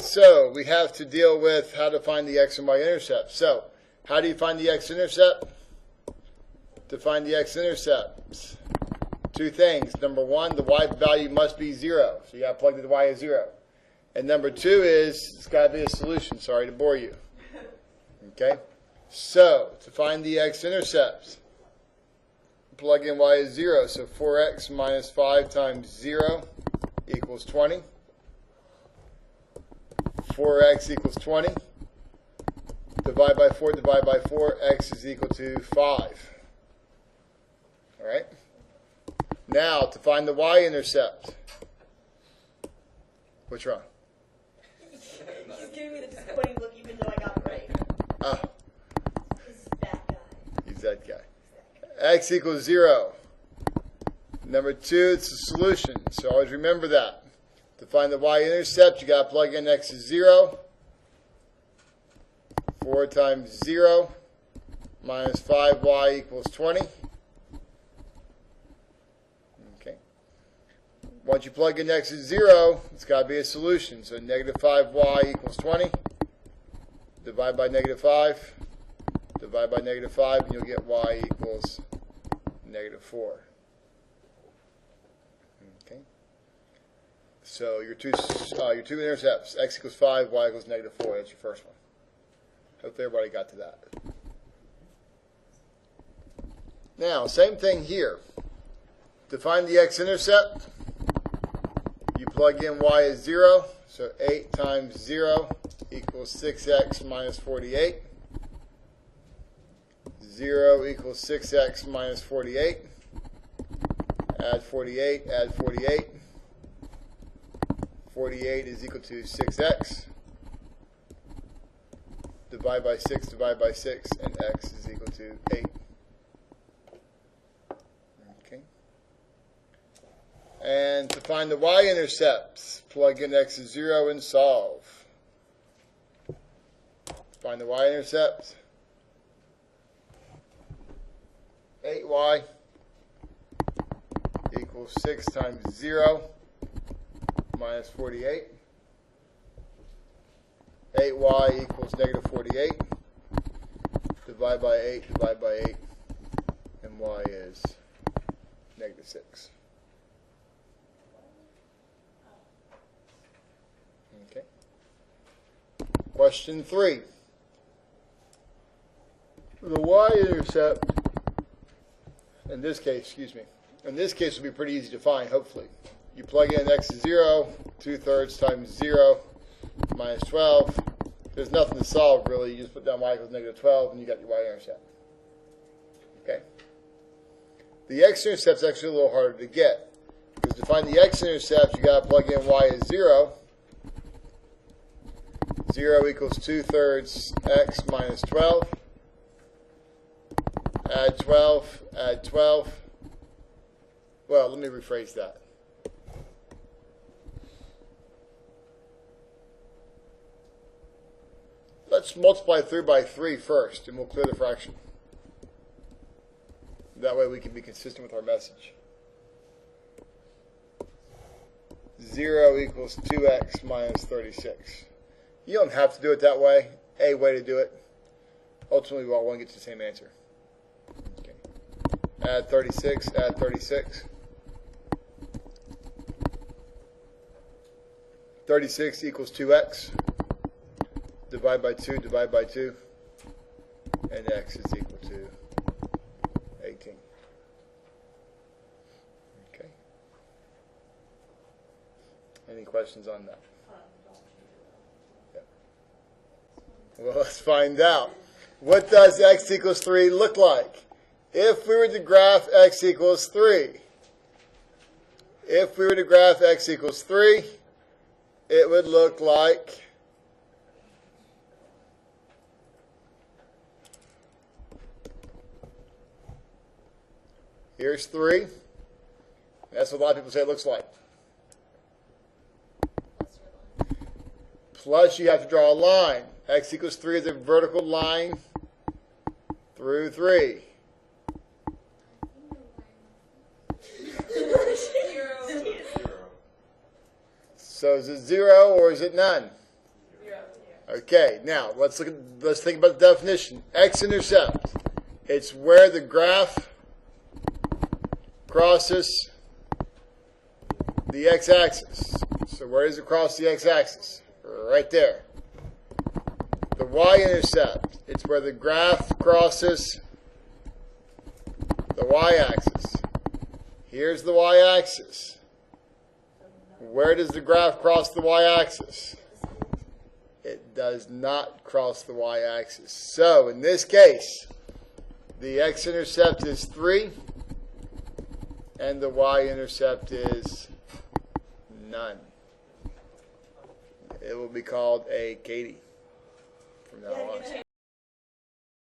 so we have to deal with how to find the x and y intercept. So, how do you find the x-intercept? To find the x-intercept, two things. Number one, the y value must be 0. So you got to plug that the y is 0. And number two is, it's got to be a solution. Sorry to bore you. Okay? So, to find the x-intercept, plug in y is 0. So 4x minus 5 times 0 equals 20. 4x equals 20. Divide by 4, divide by 4. X is equal to 5. All right? Now, to find the y-intercept. What's wrong? He's giving me the disappointing look even though I got it right. Ah. He's that guy. He's that guy. X equals 0. Number 2, it's a solution. So always remember that. To find the y-intercept, you got to plug in x is 0. 4 times 0 minus 5y equals 20. Okay. Once you plug in x is 0, it's got to be a solution. So negative 5y equals 20. Divide by negative 5. Divide by negative 5, and you'll get y equals negative 4. Okay. So your two intercepts, x equals 5, y equals negative 4. That's your first one. Hopefully everybody got to that. Now, same thing here. To find the x-intercept, you plug in y is 0. So 8 times 0 equals 6x minus 48. 0 equals 6x minus 48. Add 48, add 48. 48 is equal to 6x. Divide by 6, divide by 6, and x is equal to 8. Okay. And to find the y-intercepts, plug in x is 0 and solve. Find the y-intercept. 8y equals 6 times 0 minus 48. 8y equals negative 48. Divide by 8, divide by 8, and y is negative 6. Okay. Question 3. The y-intercept, in this case will be pretty easy to find, hopefully. You plug in x is 0, 2/3 times 0 minus 12. There's nothing to solve, really. You just put down y equals negative 12, and you got your y-intercept. Okay? The x-intercept is actually a little harder to get. Because to find the x-intercept, you got to plug in y is 0. 0 equals 2/3 x minus 12. Add 12, add 12. Well, let me rephrase that. Let's multiply through by 3 first, and we'll clear the fraction. That way we can be consistent with our message. 0 equals 2x minus 36. You don't have to do it that way. A way to do it. Ultimately, we all want to get to the same answer. Okay. Add 36, add 36. 36 equals 2x. Divide by 2, divide by 2. And x is equal to 18. Okay. Any questions on that? Yeah. Well, let's find out. What does x equals 3 look like? If we were to graph x equals 3, it would look like here's 3. That's what a lot of people say it looks like. Plus, you have to draw a line. X equals 3 is a vertical line through 3. So is it 0 or is it none? Okay, now let's think about the definition. X-intercept. It's where the graph crosses the x-axis. So where does it cross the x-axis? Right there. The y-intercept. It's where the graph crosses the y-axis. Here's the y-axis. Where does the graph cross the y-axis? It does not cross the y-axis. So in this case, the x-intercept is 3 and the y-intercept is none. It will be called a Katie from now on.